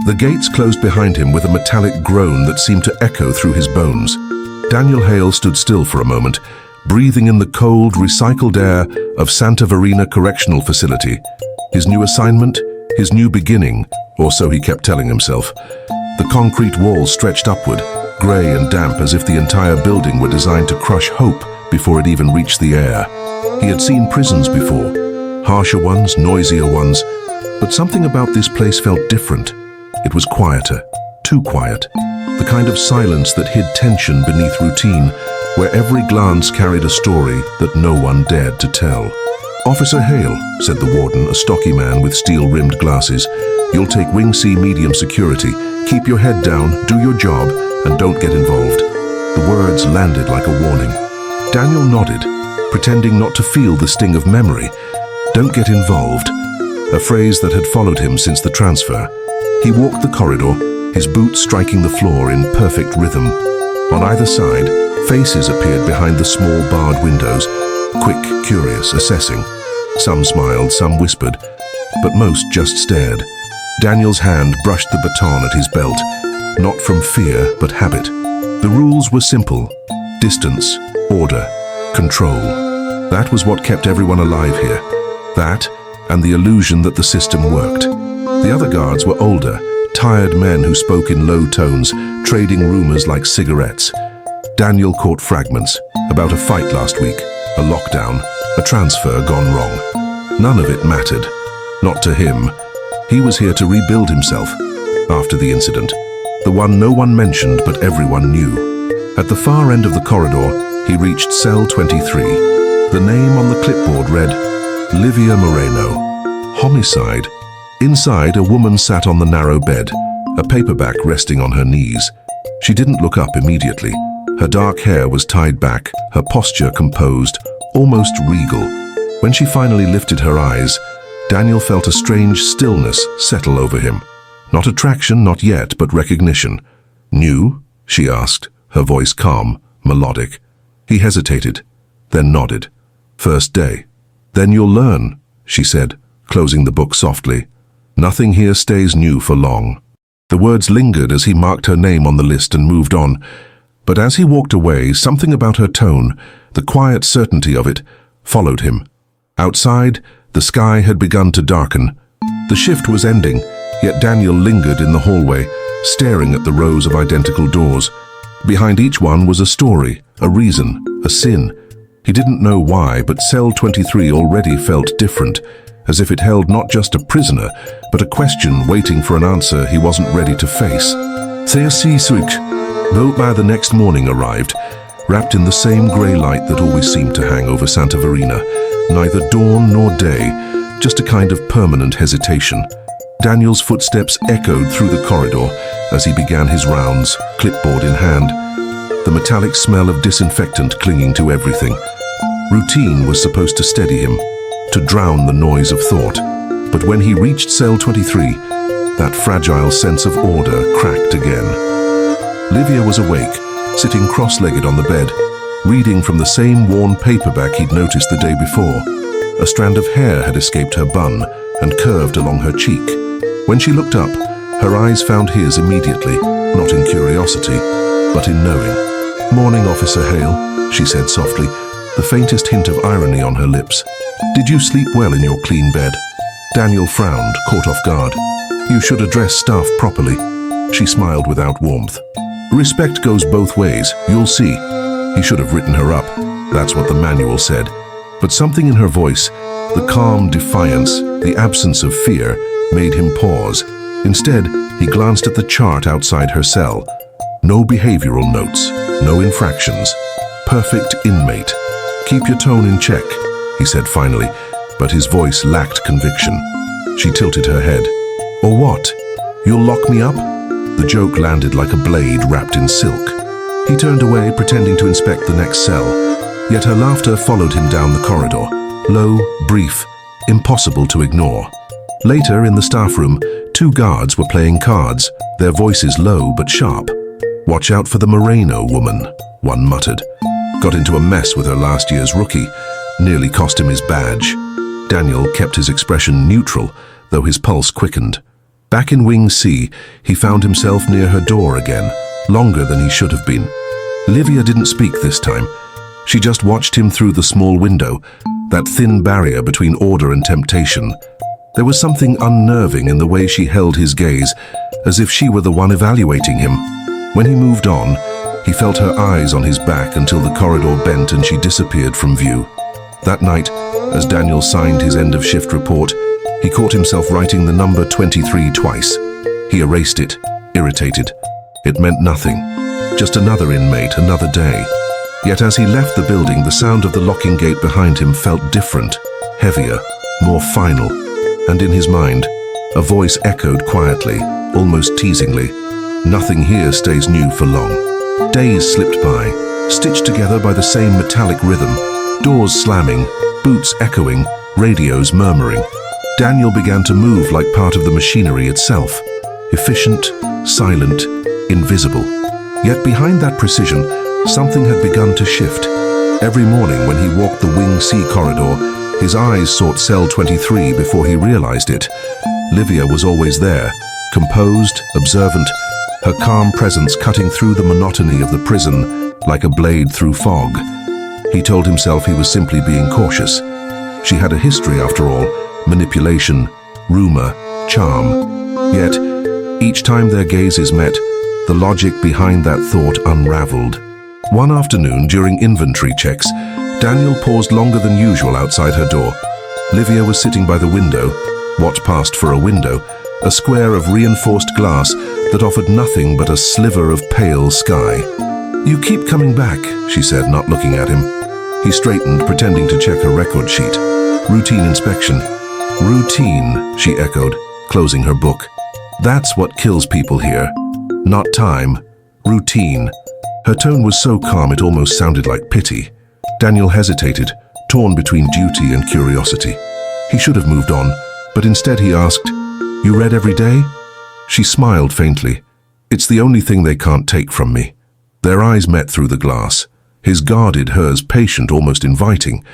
The gates closed behind him with a metallic groan that seemed to echo through his bones. Daniel Hale stood still for a moment, breathing in the cold, recycled air of Santa Verena Correctional Facility. His new assignment, his new beginning, or so he kept telling himself. The concrete walls stretched upward, grey and damp as if the entire building were designed to crush hope before it even reached the air. He had seen prisons before, harsher ones, noisier ones, but something about this place felt different. It was quieter, too quiet, the kind of silence that hid tension beneath routine, where every glance carried a story that no one dared to tell. "Officer Hale," said the warden, a stocky man with steel-rimmed glasses, "you'll take Wing C medium security. Keep your head down, do your job, and don't get involved." The words landed like a warning. Daniel nodded, pretending not to feel the sting of memory. "Don't get involved," a phrase that had followed him since the transfer. He walked the corridor, his boots striking the floor in perfect rhythm. On either side, faces appeared behind the small barred windows, quick, curious, assessing. Some smiled, some whispered, but most just stared. Daniel's hand brushed the baton at his belt, not from fear, but habit. The rules were simple: distance, order, control. That was what kept everyone alive here. That, and the illusion that the system worked. The other guards were older, tired men who spoke in low tones, trading rumors like cigarettes. Daniel caught fragments about a fight last week, a lockdown, a transfer gone wrong. None of it mattered. Not to him. He was here to rebuild himself after the incident. The one no one mentioned but everyone knew. At the far end of the corridor, he reached cell 23. The name on the clipboard read, Livia Moreno. Homicide. Inside, a woman sat on the narrow bed, a paperback resting on her knees. She didn't look up immediately. Her dark hair was tied back, her posture composed, almost regal. When she finally lifted her eyes, Daniel felt a strange stillness settle over him. Not attraction, not yet, but recognition. "New?" she asked, her voice calm, melodic. He hesitated, then nodded. "First day." "Then you'll learn," she said, closing the book softly. "Nothing here stays new for long." The words lingered as he marked her name on the list and moved on. But as he walked away, something about her tone, the quiet certainty of it, followed him. Outside, the sky had begun to darken. The shift was ending, yet Daniel lingered in the hallway, staring at the rows of identical doors. Behind each one was a story, a reason, a sin. He didn't know why, but cell 23 already felt different, as if it held not just a prisoner, but a question waiting for an answer he wasn't ready to face. Boat by the next morning arrived, wrapped in the same grey light that always seemed to hang over Santa Verena. Neither dawn nor day, just a kind of permanent hesitation. Daniel's footsteps echoed through the corridor as he began his rounds, clipboard in hand. The metallic smell of disinfectant clinging to everything. Routine was supposed to steady him, to drown the noise of thought. But when he reached cell 23, that fragile sense of order cracked again. Livia was awake, sitting cross-legged on the bed, reading from the same worn paperback he'd noticed the day before. A strand of hair had escaped her bun and curved along her cheek. When she looked up, her eyes found his immediately, not in curiosity, but in knowing. "Morning, Officer Hale," she said softly, the faintest hint of irony on her lips. "Did you sleep well in your clean bed?" Daniel frowned, caught off guard. "You should address staff properly." She smiled without warmth. "Respect goes both ways, you'll see." He should have written her up. That's what the manual said. But something in her voice, the calm defiance, the absence of fear, made him pause. Instead, he glanced at the chart outside her cell. No behavioral notes, no infractions. Perfect inmate. "Keep your tone in check," he said finally, but his voice lacked conviction. She tilted her head. "Or what? You'll lock me up?" The joke landed like a blade wrapped in silk. He turned away, pretending to inspect the next cell, yet her laughter followed him down the corridor. Low, brief, impossible to ignore. Later, in the staff room, two guards were playing cards, their voices low but sharp. "Watch out for the Moreno woman," one muttered. "Got into a mess with her last year's rookie. Nearly cost him his badge." Daniel kept his expression neutral, though his pulse quickened. Back in Wing C, he found himself near her door again, longer than he should have been. Livia didn't speak this time. She just watched him through the small window, that thin barrier between order and temptation. There was something unnerving in the way she held his gaze, as if she were the one evaluating him. When he moved on, he felt her eyes on his back until the corridor bent and she disappeared from view. That night, as Daniel signed his end-of-shift report, he caught himself writing the number 23 twice. He erased it, irritated. It meant nothing. Just another inmate, another day. Yet as he left the building, the sound of the locking gate behind him felt different, heavier, more final. And in his mind, a voice echoed quietly, almost teasingly. Nothing here stays new for long. Days slipped by, stitched together by the same metallic rhythm. Doors slamming, boots echoing, radios murmuring. Daniel began to move like part of the machinery itself. Efficient, silent, invisible. Yet behind that precision, something had begun to shift. Every morning when he walked the Wing C corridor, his eyes sought cell 23 before he realized it. Livia was always there, composed, observant, her calm presence cutting through the monotony of the prison like a blade through fog. He told himself he was simply being cautious. She had a history, after all, manipulation, rumor, charm. Yet, each time their gazes met, the logic behind that thought unraveled. One afternoon, during inventory checks, Daniel paused longer than usual outside her door. Livia was sitting by the window, what passed for a window, a square of reinforced glass that offered nothing but a sliver of pale sky. "You keep coming back," she said, not looking at him. He straightened, pretending to check her record sheet. Routine inspection. "Routine," she echoed, closing her book. "That's what kills people here. Not time. Routine." Her tone was so calm it almost sounded like pity. Daniel hesitated, torn between duty and curiosity. He should have moved on, but instead he asked, "You read every day?" She smiled faintly. "It's the only thing they can't take from me." Their eyes met through the glass. His guarded, hers patient, almost inviting.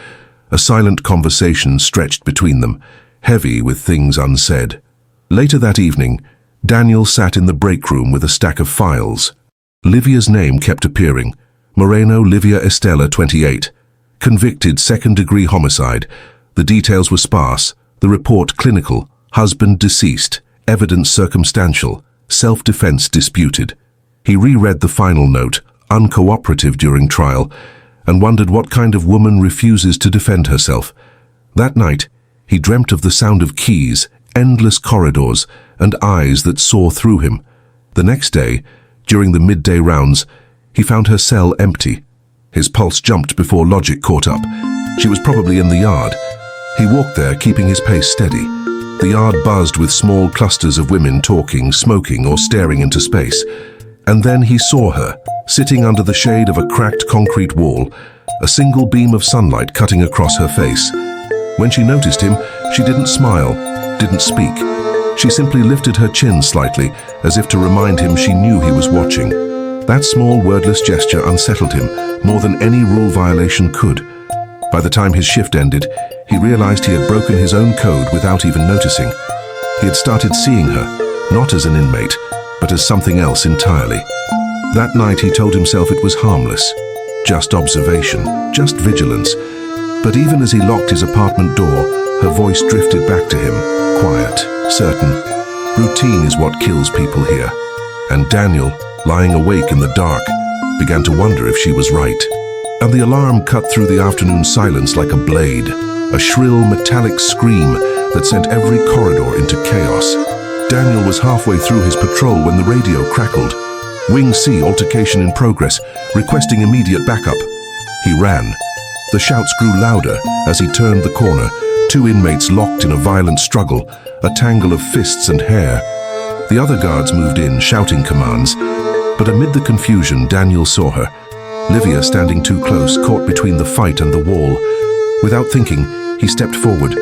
A silent conversation stretched between them, heavy with things unsaid. Later that evening, Daniel sat in the break room with a stack of files. Livia's name kept appearing. Moreno Livia Estela, 28. Convicted second-degree homicide. The details were sparse. The report clinical. Husband deceased. Evidence circumstantial. Self-defense disputed. He reread the final note, uncooperative during trial, and wondered what kind of woman refuses to defend herself. That night, he dreamt of the sound of keys, endless corridors, and eyes that saw through him. The next day, during the midday rounds, he found her cell empty. His pulse jumped before logic caught up. She was probably in the yard. He walked there, keeping his pace steady. The yard buzzed with small clusters of women talking, smoking, or staring into space. And then he saw her, sitting under the shade of a cracked concrete wall, a single beam of sunlight cutting across her face. When she noticed him, she didn't smile, didn't speak. She simply lifted her chin slightly, as if to remind him she knew he was watching. That small, wordless gesture unsettled him more than any rule violation could. By the time his shift ended, he realized he had broken his own code without even noticing. He had started seeing her, not as an inmate, but as something else entirely. That night he told himself it was harmless. Just observation, just vigilance. But even as he locked his apartment door, her voice drifted back to him, quiet, certain. Routine is what kills people here. And Daniel, lying awake in the dark, began to wonder if she was right. And the alarm cut through the afternoon silence like a blade, a shrill metallic scream that sent every corridor into chaos. Daniel was halfway through his patrol when the radio crackled. Wing C, altercation in progress, requesting immediate backup. He ran. The shouts grew louder as he turned the corner, two inmates locked in a violent struggle, a tangle of fists and hair. The other guards moved in, shouting commands. But amid the confusion, Daniel saw her. Livia standing too close, caught between the fight and the wall. Without thinking, he stepped forward,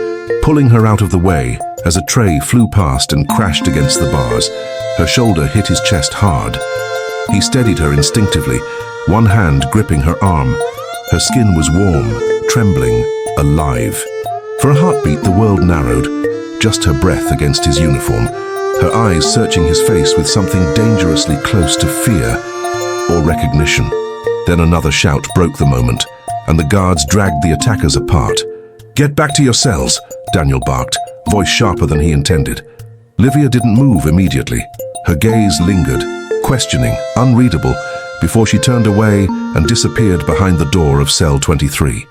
pulling her out of the way as a tray flew past and crashed against the bars. Her shoulder hit his chest hard. He steadied her instinctively, one hand gripping her arm. Her skin was warm, trembling, alive. For a heartbeat, the world narrowed, just her breath against his uniform. her eyes searching his face with something dangerously close to fear or recognition. Then another shout broke the moment, and the guards dragged the attackers apart. "Get back to your cells," Daniel barked, voice sharper than he intended. Livia didn't move immediately. Her gaze lingered, questioning, unreadable, before she turned away and disappeared behind the door of cell 23.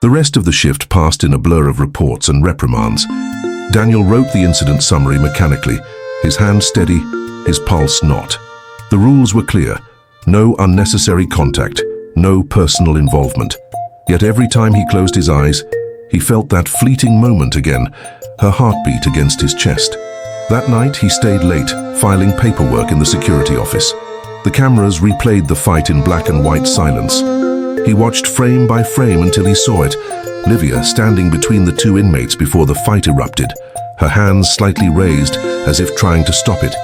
The rest of the shift passed in a blur of reports and reprimands. Daniel wrote the incident summary mechanically, his hand steady, his pulse not. The rules were clear: no unnecessary contact, no personal involvement. Yet every time he closed his eyes, he felt that fleeting moment again, her heartbeat against his chest. That night he stayed late, filing paperwork in the security office. The cameras replayed the fight in black and white silence. He watched frame by frame until he saw it, Livia standing between the two inmates before the fight erupted, her hands slightly raised as if trying to stop it.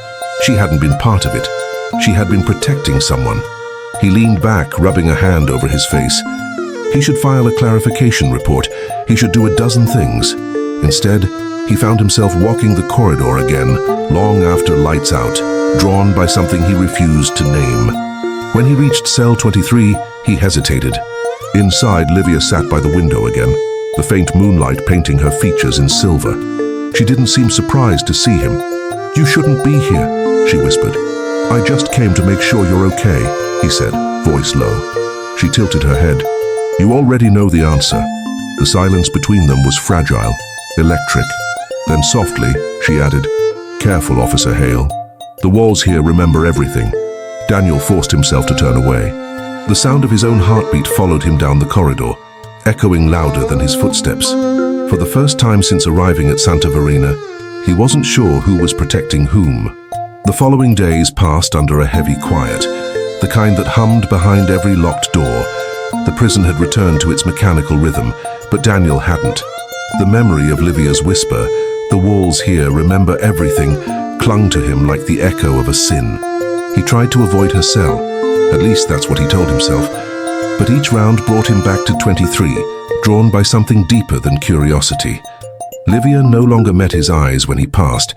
She hadn't been part of it. She had been protecting someone. He leaned back, rubbing a hand over his face. He should file a clarification report. He should do a dozen things. Instead, he found himself walking the corridor again, long after lights out, drawn by something he refused to name. When he reached cell 23, he hesitated. Inside, Livia sat by the window again, the faint moonlight painting her features in silver. She didn't seem surprised to see him. "You shouldn't be here," she whispered. "I just came to make sure you're okay," he said, voice low. She tilted her head. "You already know the answer." The silence between them was fragile, electric. Then softly, she added, "Careful, Officer Hale. The walls here remember everything." Daniel forced himself to turn away. The sound of his own heartbeat followed him down the corridor, echoing louder than his footsteps. For the first time since arriving at Santa Verena, he wasn't sure who was protecting whom. The following days passed under a heavy quiet, the kind that hummed behind every locked door. The prison had returned to its mechanical rhythm, but Daniel hadn't. The memory of Livia's whisper, "The walls here remember everything," clung to him like the echo of a sin. He tried to avoid her cell, at least that's what he told himself, but each round brought him back to 23, drawn by something deeper than curiosity. Livia no longer met his eyes when he passed,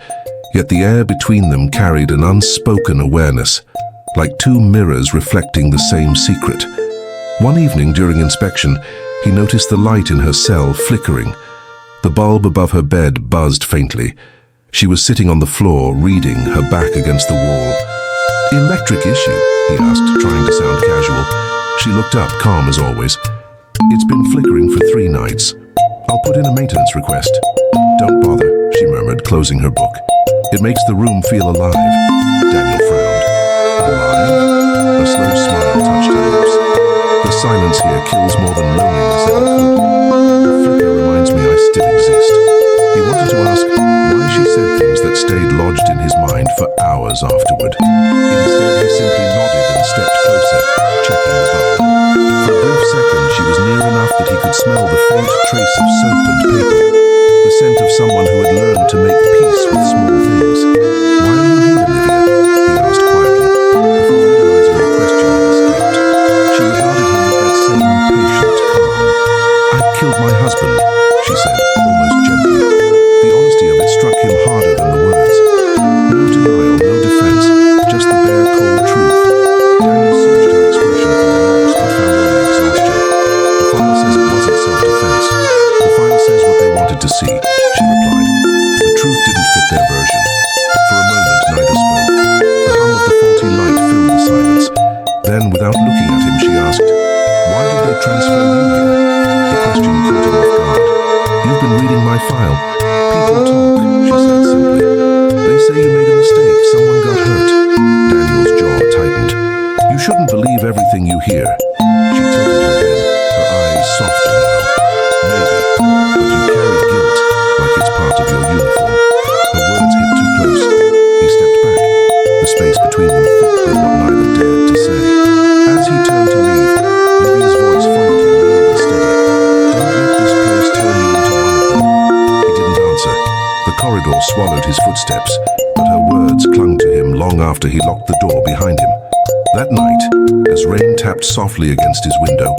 yet the air between them carried an unspoken awareness, like two mirrors reflecting the same secret. One evening during inspection, he noticed the light in her cell flickering. The bulb above her bed buzzed faintly. She was sitting on the floor, reading, her back against the wall. "Electric issue?" he asked, trying to sound casual. She looked up, calm as always. "It's been flickering for 3 nights. I'll put in a maintenance request." "Don't bother," she murmured, closing her book. "It makes the room feel alive." Daniel frowned. "Alive?" A slow smile touched her lips. "The silence here kills more than loneliness ever could. The flicker reminds me I still exist." He wanted to ask why she said things that stayed lodged in his mind for hours afterward. Instead, he simply nodded and stepped closer, checking the bulb. For a brief second, she was near enough that he could smell the faint trace of soap and paper, the scent of someone who had learned to make peace with small things. "Why are you here, Livia?" he asked quietly, before realizing the question had escaped. She regarded him with that same patient calm. "I killed my husband," she said, almost gently. The honesty of it struck him harder than the words. No denial, no defense, just the bare, cold truth. Daniel searched her expression for remorse, but found only exhaustion. "The file says it wasn't self-defense. The file says what they wanted to see," she replied. The truth didn't fit their version. For a moment, neither spoke. The hum of the faulty light filled the silence. Then, without looking at him, she asked, "Why did they transfer you here?" The question caught him off guard. "You've been reading my file. People talk," she said simply. "They say you made a mistake. Someone got hurt." Daniel's jaw tightened. "You shouldn't believe everything you hear." She tilted her head, her eyes softer now. "Maybe, but you carry guilt, like it's part of your uniform." Her words hit too close. He stepped back, the space between them thick with what neither dared to say. As he turned to leave, Livia's voice followed him, low and steady. "Don't let this place turn you into one of them." He didn't answer. The corridor swallowed his footsteps, but her words clung to him long after he locked the door behind him. That night, as rain tapped softly against his window,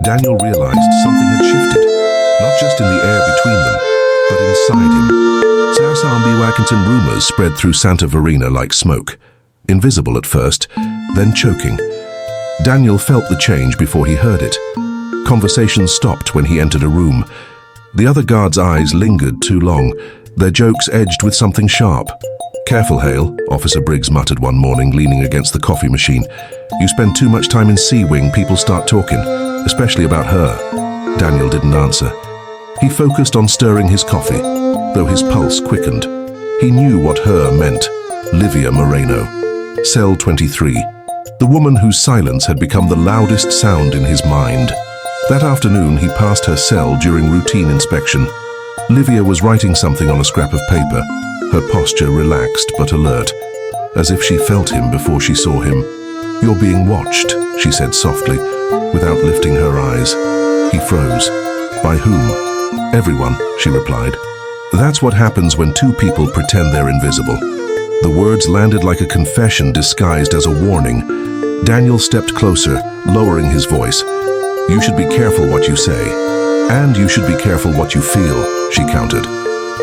Daniel realized something had shifted, not just in the air between them, but inside him. Wackington rumors spread through Santa Verena like smoke. Invisible at first, then choking. Daniel felt the change before he heard it. Conversation stopped when he entered a room. The other guards' eyes lingered too long, their jokes edged with something sharp. "Careful, Hale," Officer Briggs muttered one morning, leaning against the coffee machine. "You spend too much time in C-Wing, people start talking, especially about her." Daniel didn't answer. He focused on stirring his coffee, though his pulse quickened. He knew what her meant. Livia Moreno. Cell 23. The woman whose silence had become the loudest sound in his mind. That afternoon, he passed her cell during routine inspection. Livia was writing something on a scrap of paper, her posture relaxed but alert, as if she felt him before she saw him. "You're being watched," she said softly, without lifting her eyes. He froze. "By whom?" "Everyone," she replied. That's what happens when two people pretend they're invisible. The words landed like a confession disguised as a warning. Daniel stepped closer, lowering his voice. "You should be careful what you say. And you should be careful what you feel," she countered.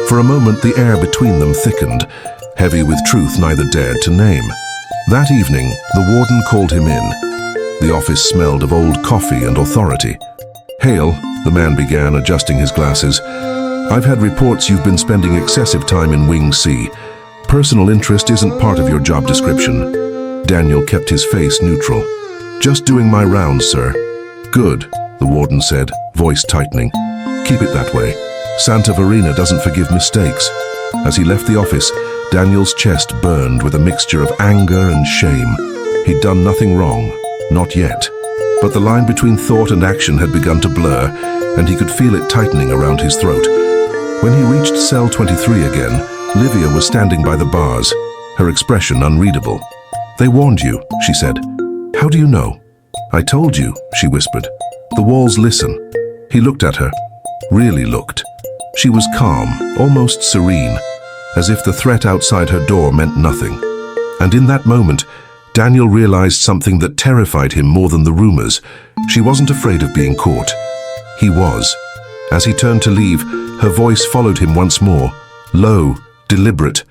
For a moment, the air between them thickened, heavy with truth neither dared to name. That evening, the warden called him in. The office smelled of old coffee and authority. "Hale," the man began, adjusting his glasses, "I've had reports you've been spending excessive time in Wing C. Personal interest isn't part of your job description." Daniel kept his face neutral. "Just doing my rounds, sir." "Good," the warden said, voice tightening. "Keep it that way. Santa Verena doesn't forgive mistakes." As he left the office, Daniel's chest burned with a mixture of anger and shame. He'd done nothing wrong, not yet. But the line between thought and action had begun to blur, and he could feel it tightening around his throat. When he reached cell 23 again, Livia was standing by the bars, her expression unreadable. "They warned you," she said. "How do you know?" "I told you," she whispered. "The walls listen." He looked at her, really looked. She was calm, almost serene, as if the threat outside her door meant nothing. And in that moment, Daniel realized something that terrified him more than the rumors. She wasn't afraid of being caught. He was. As he turned to leave, her voice followed him once more, low, deliberate.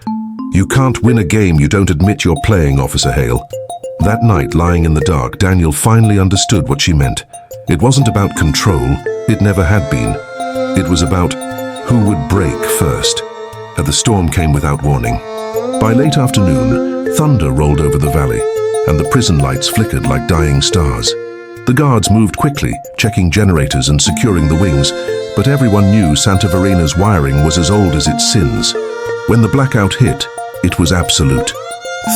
"You can't win a game you don't admit you're playing, Officer Hale." That night, lying in the dark, Daniel finally understood what she meant. It wasn't about control, it never had been. It was about who would break first. And the storm came without warning. By late afternoon, thunder rolled over the valley, and the prison lights flickered like dying stars. The guards moved quickly, checking generators and securing the wings, but everyone knew Santa Verena's wiring was as old as its sins. When the blackout hit, it was absolute.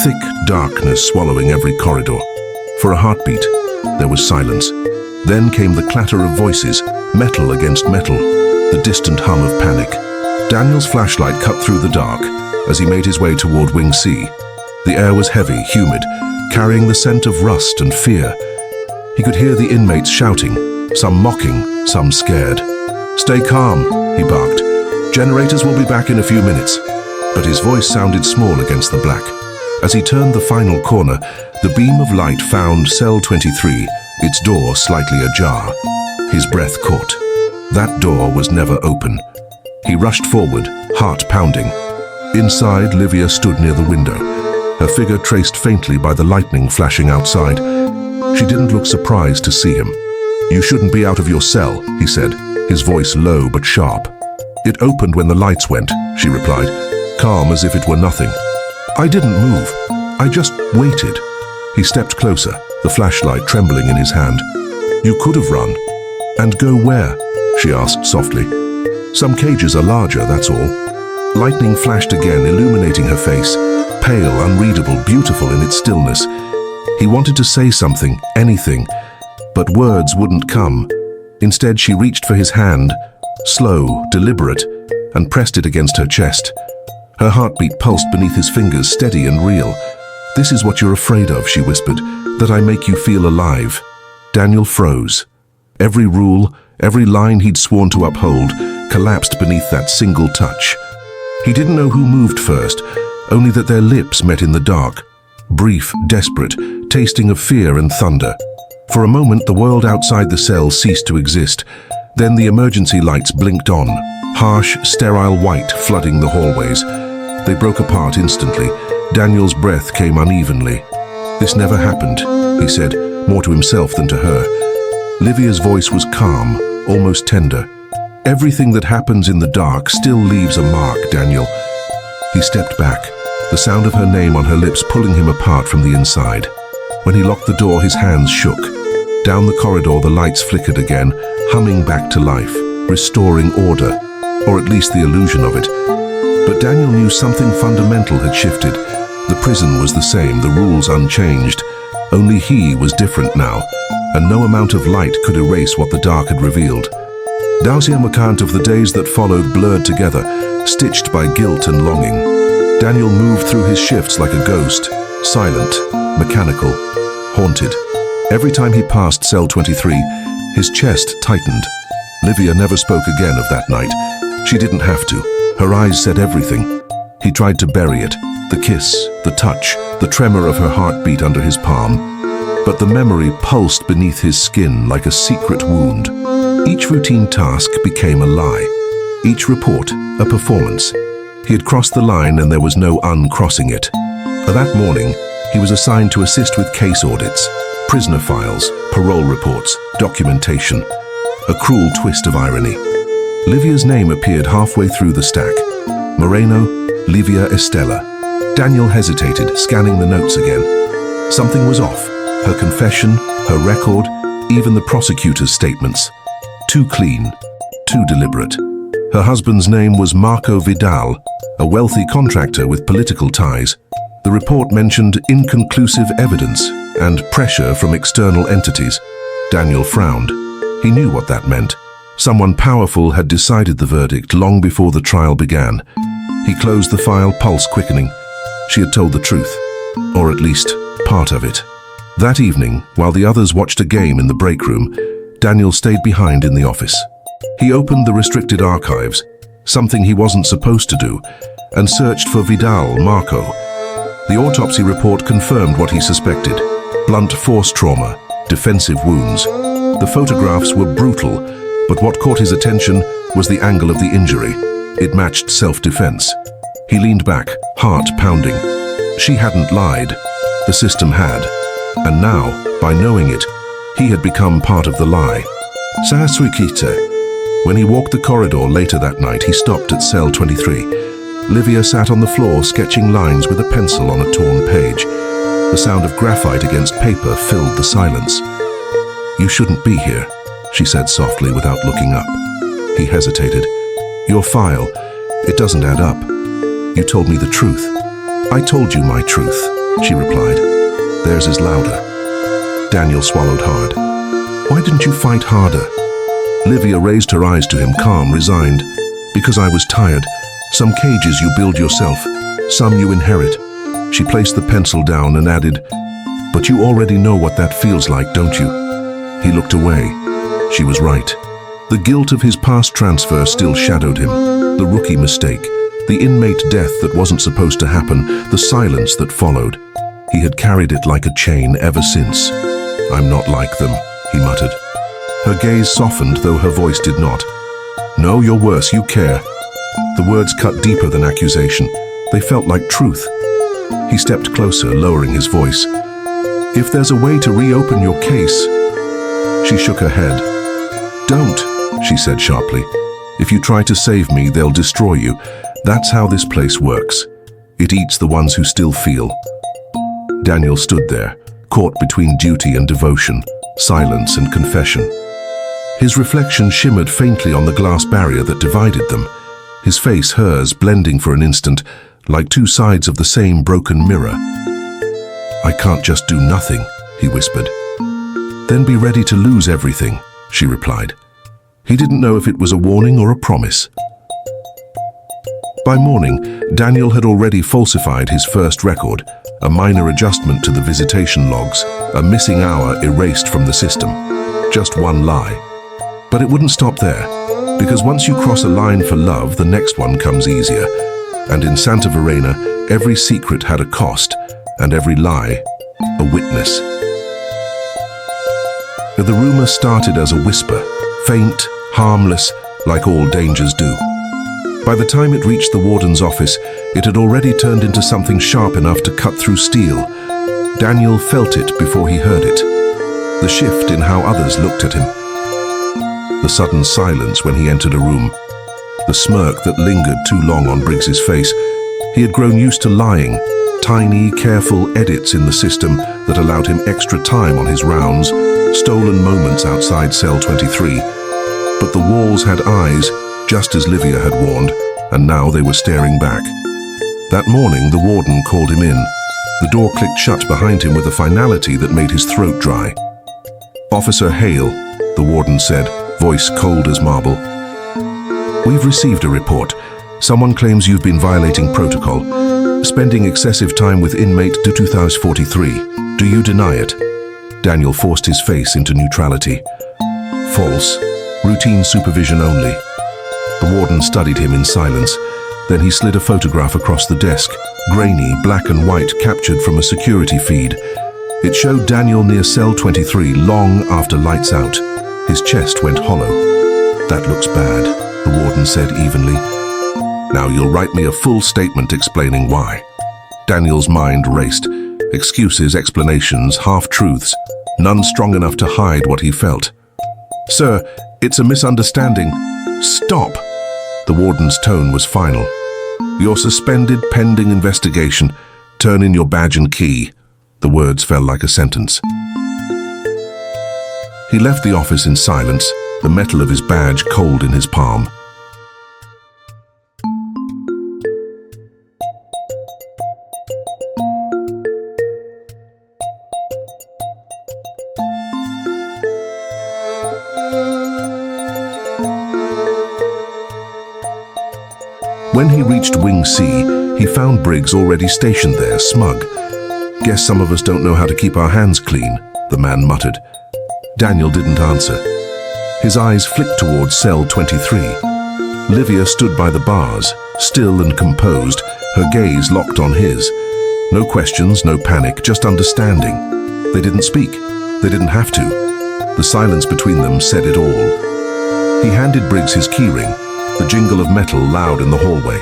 Thick darkness swallowing every corridor. For a heartbeat, there was silence. Then came the clatter of voices, metal against metal, the distant hum of panic. Daniel's flashlight cut through the dark as he made his way toward Wing C. The air was heavy, humid, carrying the scent of rust and fear. He could hear the inmates shouting, some mocking, some scared. "Stay calm," he barked. "Generators will be back in a few minutes." But his voice sounded small against the black. As he turned the final corner, the beam of light found cell 23, its door slightly ajar. His breath caught. That door was never open. He rushed forward, heart pounding. Inside, Livia stood near the window, her figure traced faintly by the lightning flashing outside. She didn't look surprised to see him. "You shouldn't be out of your cell," he said, his voice low but sharp. "It opened when the lights went," she replied, calm as if it were nothing. "I didn't move. I just waited." He stepped closer, the flashlight trembling in his hand. "You could have run." "And go where?" she asked softly. "Some cages are larger, that's all." Lightning flashed again, illuminating her face, pale, unreadable, beautiful in its stillness. He wanted to say something, anything, but words wouldn't come. Instead, she reached for his hand, slow, deliberate, and pressed it against her chest. Her heartbeat pulsed beneath his fingers, steady and real. "This is what you're afraid of," she whispered, "that I make you feel alive." Daniel froze. Every rule, every line he'd sworn to uphold, collapsed beneath that single touch. He didn't know who moved first, only that their lips met in the dark. Brief, desperate, tasting of fear and thunder. For a moment, the world outside the cell ceased to exist. Then the emergency lights blinked on, harsh, sterile white flooding the hallways. They broke apart instantly. Daniel's breath came unevenly. "This never happened," he said, more to himself than to her. Livia's voice was calm, almost tender. "Everything that happens in the dark still leaves a mark, Daniel." He stepped back, the sound of her name on her lips pulling him apart from the inside. When he locked the door, his hands shook. Down the corridor, the lights flickered again, humming back to life, restoring order, or at least the illusion of it. But Daniel knew something fundamental had shifted. The prison was the same, the rules unchanged. Only he was different now, and no amount of light could erase what the dark had revealed. Dausian account of the days that followed blurred together, stitched by guilt and longing. Daniel moved through his shifts like a ghost, silent, mechanical, haunted. Every time he passed cell 23, his chest tightened. Livia never spoke again of that night. She didn't have to. Her eyes said everything. He tried to bury it, the kiss, the touch, the tremor of her heartbeat under his palm. But the memory pulsed beneath his skin like a secret wound. Each routine task became a lie. Each report, a performance. He had crossed the line and there was no uncrossing it. That morning, he was assigned to assist with case audits, prisoner files, parole reports, documentation. A cruel twist of irony. Livia's name appeared halfway through the stack. Moreno, Livia Estella. Daniel hesitated, scanning the notes again. Something was off. Her confession, her record, even the prosecutor's statements. Too clean, too deliberate. Her husband's name was Marco Vidal, a wealthy contractor with political ties. The report mentioned inconclusive evidence and pressure from external entities. Daniel frowned. He knew what that meant. Someone powerful had decided the verdict long before the trial began. He closed the file, pulse quickening. She had told the truth, or at least part of it. That evening, while the others watched a game in the break room, Daniel stayed behind in the office. He opened the restricted archives, something he wasn't supposed to do, and searched for Vidal Marco. The autopsy report confirmed what he suspected: blunt force trauma, defensive wounds. The photographs were brutal, but what caught his attention was the angle of the injury. It matched self-defense. He leaned back, heart pounding. She hadn't lied. The system had. And now, by knowing it, he had become part of the lie. Sahaswikite. When he walked the corridor later that night, he stopped at cell 23. Livia sat on the floor, sketching lines with a pencil on a torn page. The sound of graphite against paper filled the silence. "You shouldn't be here," she said softly without looking up. He hesitated. "Your file, it doesn't add up. You told me the truth." "I told you my truth," she replied. "Theirs is louder." Daniel swallowed hard. "Why didn't you fight harder?" Livia raised her eyes to him, calm, resigned. "Because I was tired. Some cages you build yourself, some you inherit." She placed the pencil down and added, "But you already know what that feels like, don't you?" He looked away. She was right. The guilt of his past transfer still shadowed him. The rookie mistake, the inmate death that wasn't supposed to happen, the silence that followed. He had carried it like a chain ever since. "I'm not like them," he muttered. Her gaze softened, though her voice did not. "No, you're worse, you care." The words cut deeper than accusation. They felt like truth. He stepped closer, lowering his voice. "If there's a way to reopen your case..." She shook her head. "Don't," she said sharply. "If you try to save me, they'll destroy you. That's how this place works. It eats the ones who still feel." Daniel stood there, caught between duty and devotion, silence and confession. His reflection shimmered faintly on the glass barrier that divided them, his face hers blending for an instant, like two sides of the same broken mirror. "I can't just do nothing," he whispered. "Then be ready to lose everything," she replied. He didn't know if it was a warning or a promise. By morning, Daniel had already falsified his first record, a minor adjustment to the visitation logs, a missing hour erased from the system. Just one lie. But it wouldn't stop there, because once you cross a line for love, the next one comes easier. And in Santa Verena, every secret had a cost, and every lie, a witness. The rumor started as a whisper, faint, harmless, like all dangers do. By the time it reached the warden's office, it had already turned into something sharp enough to cut through steel. Daniel felt it before he heard it. The shift in how others looked at him. The sudden silence when he entered a room. The smirk that lingered too long on Briggs's face. He had grown used to lying, tiny, careful edits in the system that allowed him extra time on his rounds, stolen moments outside cell 23. But the walls had eyes, just as Livia had warned, and now they were staring back. That morning, the warden called him in. The door clicked shut behind him with a finality that made his throat dry. "Officer Hale," the warden said, voice cold as marble. "We've received a report. Someone claims you've been violating protocol, spending excessive time with inmate 2043. Do you deny it?" Daniel forced his face into neutrality. "False. Routine supervision only." The warden studied him in silence. Then he slid a photograph across the desk, grainy, black and white, captured from a security feed. It showed Daniel near cell 23 long after lights out. His chest went hollow. "That looks bad," the warden said evenly. "Now you'll write me a full statement explaining why." Daniel's mind raced. Excuses, explanations, half-truths, none strong enough to hide what he felt. "Sir, it's a misunderstanding." "Stop!" The warden's tone was final. "You're suspended pending investigation. Turn in your badge and key." The words fell like a sentence. He left the office in silence, the metal of his badge cold in his palm. When he reached Wing C, he found Briggs already stationed there, smug. "Guess some of us don't know how to keep our hands clean," the man muttered. Daniel didn't answer. His eyes flicked towards cell 23. Livia stood by the bars, still and composed, her gaze locked on his. No questions, no panic, just understanding. They didn't speak. They didn't have to. The silence between them said it all. He handed Briggs his keyring, the jingle of metal loud in the hallway.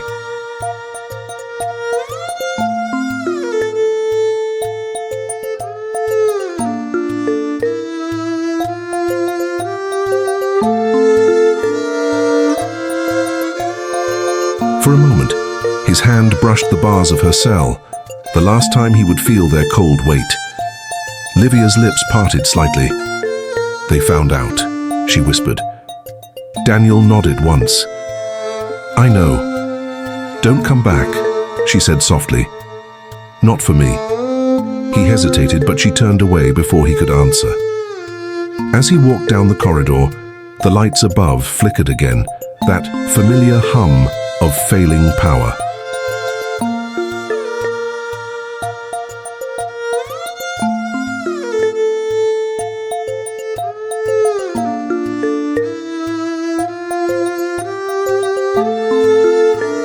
For a moment, his hand brushed the bars of her cell, the last time he would feel their cold weight. Livia's lips parted slightly. "They found out," she whispered. Daniel nodded once. "I know. Don't come back," she said softly. "Not for me." He hesitated, but she turned away before he could answer. As he walked down the corridor, the lights above flickered again, that familiar hum of failing power.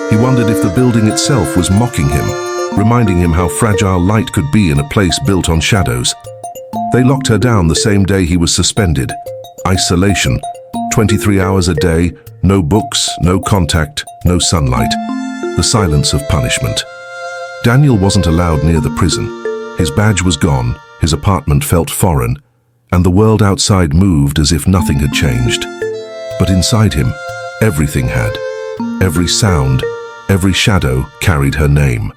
He wondered if the building itself was mocking him, reminding him how fragile light could be in a place built on shadows. They locked her down the same day he was suspended. Isolation, 23 hours a day, no books, no contact, no sunlight. The silence of punishment. Daniel wasn't allowed near the prison. His badge was gone, his apartment felt foreign, and the world outside moved as if nothing had changed. But inside him, everything had. Every sound, every shadow carried her name.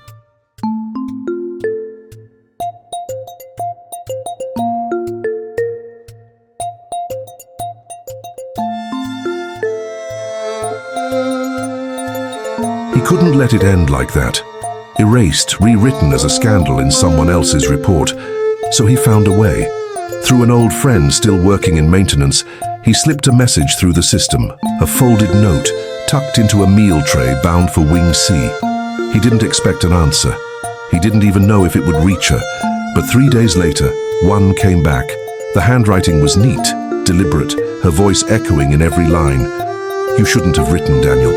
He couldn't let it end like that. Erased, rewritten as a scandal in someone else's report. So he found a way. Through an old friend still working in maintenance, he slipped a message through the system, a folded note, tucked into a meal tray bound for Wing C. He didn't expect an answer. He didn't even know if it would reach her. But 3 days later, one came back. The handwriting was neat, deliberate, her voice echoing in every line. "You shouldn't have written, Daniel."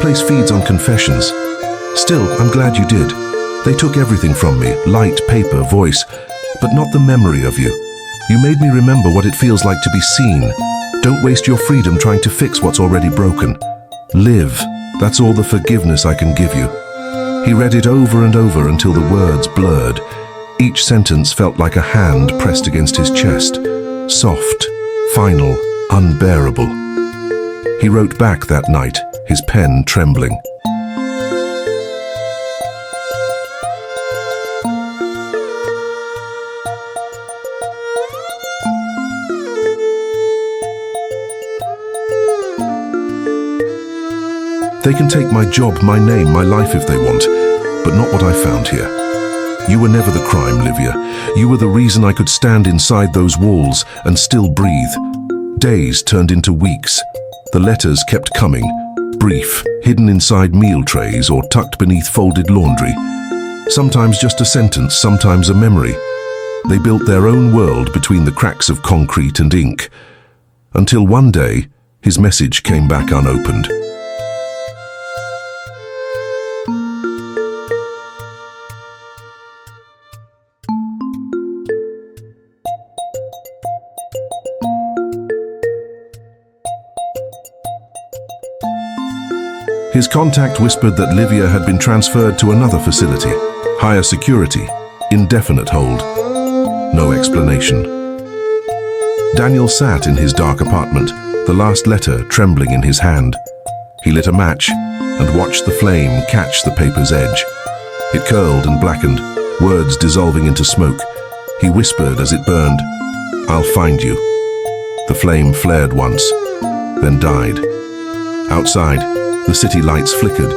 place feeds on confessions. Still, I'm glad you did. They took everything from me, light, paper, voice, but not the memory of you. You made me remember what it feels like to be seen. Don't waste your freedom trying to fix what's already broken. Live. That's all the forgiveness I can give you. He read it over and over until the words blurred. Each sentence felt like a hand pressed against his chest. Soft, final, unbearable. He wrote back that night, his pen trembling. They can take my job, my name, my life if they want, but not what I found here. You were never the crime, Livia. You were the reason I could stand inside those walls and still breathe. Days turned into weeks. The letters kept coming, brief, hidden inside meal trays or tucked beneath folded laundry. Sometimes just a sentence, sometimes a memory. They built their own world between the cracks of concrete and ink. Until one day, his message came back unopened. His contact whispered that Livia had been transferred to another facility, higher security, indefinite hold. No explanation. Daniel sat in his dark apartment, the last letter trembling in his hand. He lit a match and watched the flame catch the paper's edge. It curled and blackened, words dissolving into smoke. He whispered as it burned, "I'll find you." The flame flared once, then died. Outside, the city lights flickered,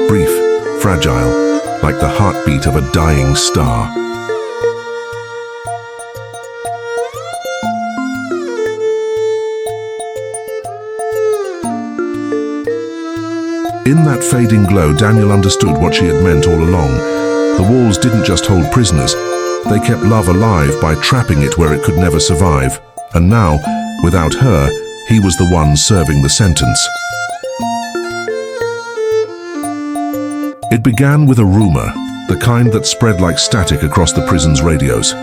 brief, fragile, like the heartbeat of a dying star. In that fading glow, Daniel understood what she had meant all along. The walls didn't just hold prisoners, they kept love alive by trapping it where it could never survive. And now, without her, he was the one serving the sentence. It began with a rumor, the kind that spread like static across the prison's radios.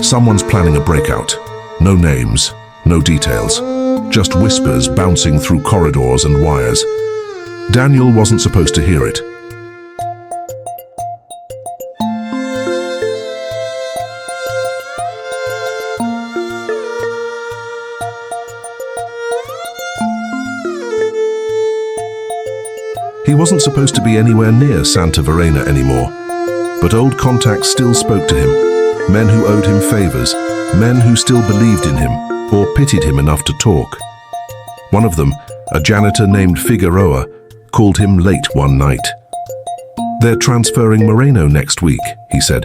Someone's planning a breakout. No names, no details, just whispers bouncing through corridors and wires. Daniel wasn't supposed to hear it. He wasn't supposed to be anywhere near Santa Verena anymore, but old contacts still spoke to him, men who owed him favors, men who still believed in him or pitied him enough to talk. One of them, a janitor named Figueroa, called him late one night. "They're transferring Moreno next week," he said.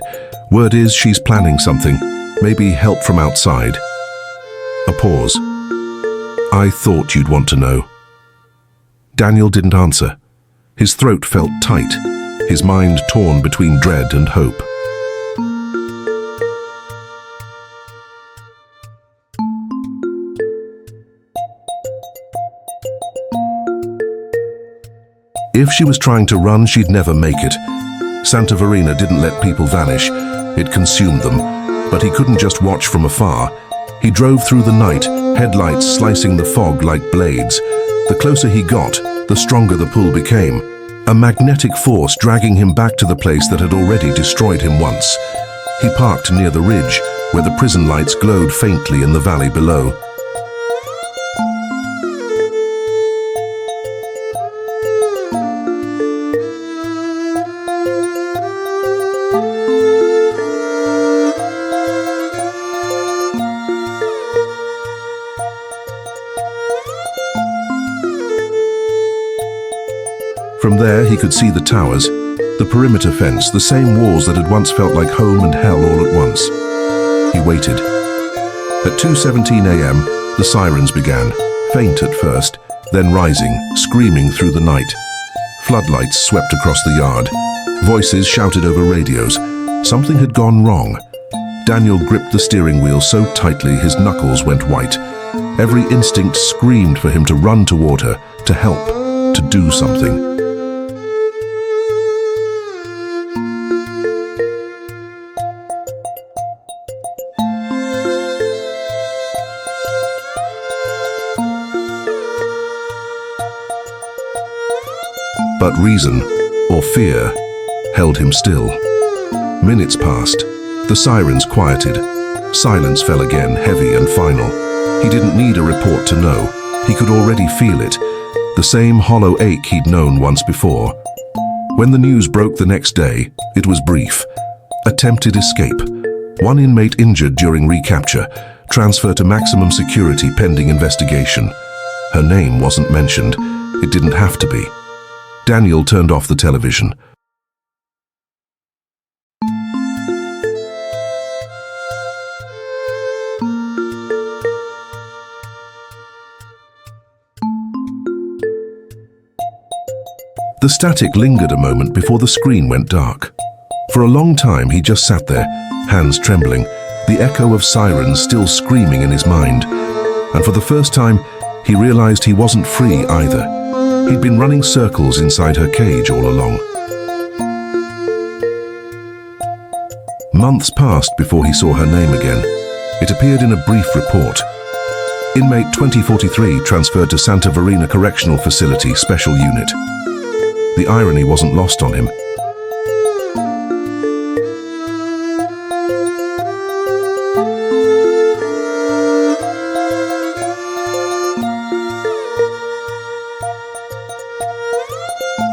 "Word is she's planning something, maybe help from outside." A pause. "I thought you'd want to know." Daniel didn't answer. His throat felt tight, his mind torn between dread and hope. If she was trying to run, she'd never make it. Santa Verena didn't let people vanish. It consumed them. But he couldn't just watch from afar. He drove through the night, headlights slicing the fog like blades. The closer he got, the stronger the pull became. A magnetic force dragging him back to the place that had already destroyed him once. He parked near the ridge, where the prison lights glowed faintly in the valley below. From there, he could see the towers, the perimeter fence, the same walls that had once felt like home and hell all at once. He waited. At 2:17 a.m., the sirens began, faint at first, then rising, screaming through the night. Floodlights swept across the yard. Voices shouted over radios. Something had gone wrong. Daniel gripped the steering wheel so tightly his knuckles went white. Every instinct screamed for him to run toward her, to help, to do something. But reason, or fear, held him still. Minutes passed. The sirens quieted. Silence fell again, heavy and final. He didn't need a report to know. He could already feel it. The same hollow ache he'd known once before. When the news broke the next day, it was brief. Attempted escape. One inmate injured during recapture. Transfer to maximum security pending investigation. Her name wasn't mentioned. It didn't have to be. Daniel turned off the television. The static lingered a moment before the screen went dark. For a long time he just sat there, hands trembling, the echo of sirens still screaming in his mind. And for the first time, he realized he wasn't free either. He'd been running circles inside her cage all along. Months passed before he saw her name again. It appeared in a brief report. Inmate 2043 transferred to Santa Verena Correctional Facility Special Unit. The irony wasn't lost on him.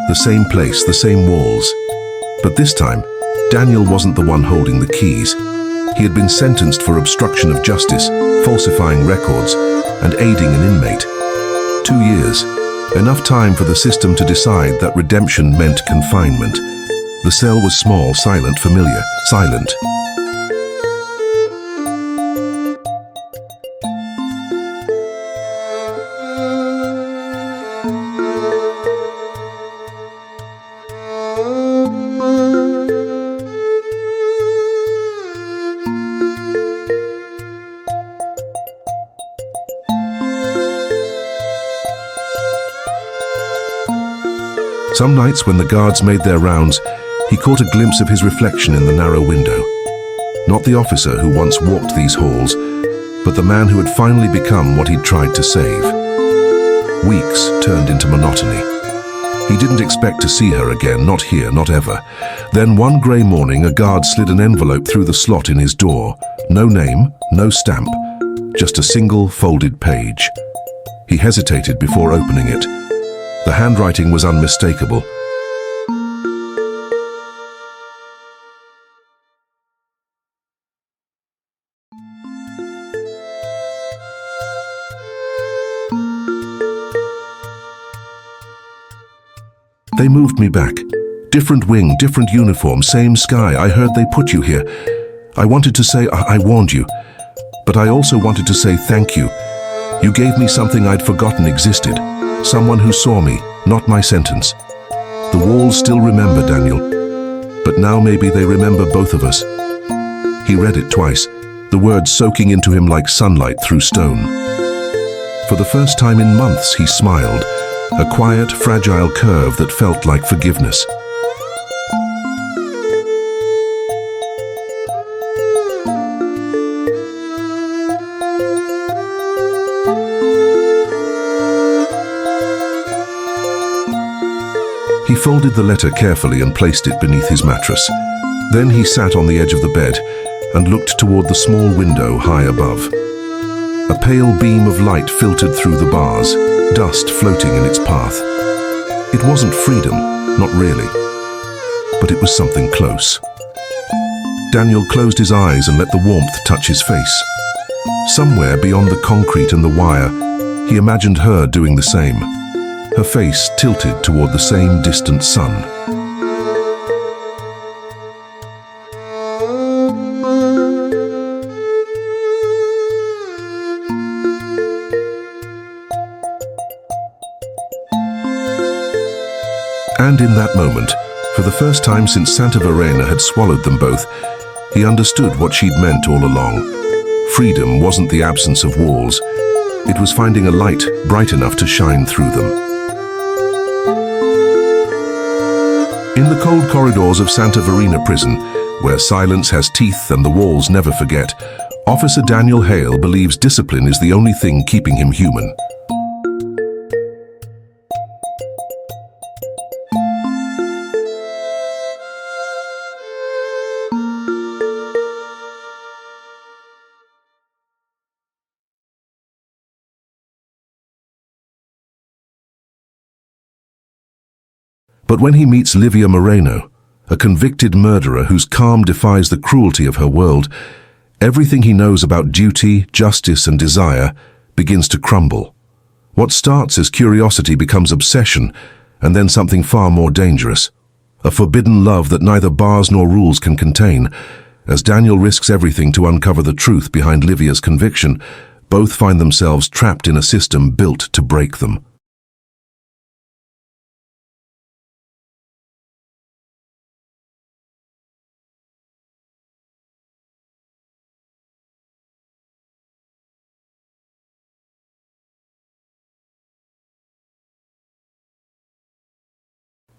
The same place, the same walls. But this time, Daniel wasn't the one holding the keys. He had been sentenced for obstruction of justice, falsifying records, and aiding an inmate. 2 years. Enough time for the system to decide that redemption meant confinement. The cell was small, silent, familiar, silent. Some nights when the guards made their rounds, he caught a glimpse of his reflection in the narrow window. Not the officer who once walked these halls, but the man who had finally become what he'd tried to save. Weeks turned into monotony. He didn't expect to see her again, not here, not ever. Then one grey morning, a guard slid an envelope through the slot in his door. No name, no stamp, just a single folded page. He hesitated before opening it. The handwriting was unmistakable. They moved me back. Different wing, different uniform, same sky. I heard they put you here. I wanted to say I warned you, but I also wanted to say thank you. You gave me something I'd forgotten existed. Someone who saw me, not my sentence. The walls still remember Daniel, but now maybe they remember both of us. He read it twice, the words soaking into him like sunlight through stone. For the first time in months, he smiled, a quiet, fragile curve that felt like forgiveness. He folded the letter carefully and placed it beneath his mattress. Then he sat on the edge of the bed and looked toward the small window high above. A pale beam of light filtered through the bars, dust floating in its path. It wasn't freedom, not really, but it was something close. Daniel closed his eyes and let the warmth touch his face. Somewhere beyond the concrete and the wire, he imagined her doing the same. Her face tilted toward the same distant sun. And in that moment, for the first time since Santa Verena had swallowed them both, he understood what she'd meant all along. Freedom wasn't the absence of walls. It was finding a light bright enough to shine through them. In the cold corridors of Santa Verena prison, where silence has teeth and the walls never forget, Officer Daniel Hale believes discipline is the only thing keeping him human. But when he meets Livia Moreno, a convicted murderer whose calm defies the cruelty of her world, everything he knows about duty, justice, and desire begins to crumble. What starts as curiosity becomes obsession, and then something far more dangerous. A forbidden love that neither bars nor rules can contain. As Daniel risks everything to uncover the truth behind Livia's conviction, both find themselves trapped in a system built to break them.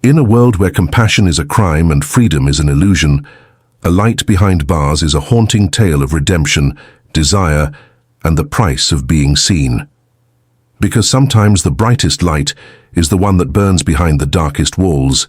In a world where compassion is a crime and freedom is an illusion, A Light Behind Bars is a haunting tale of redemption, desire, and the price of being seen. Because sometimes the brightest light is the one that burns behind the darkest walls,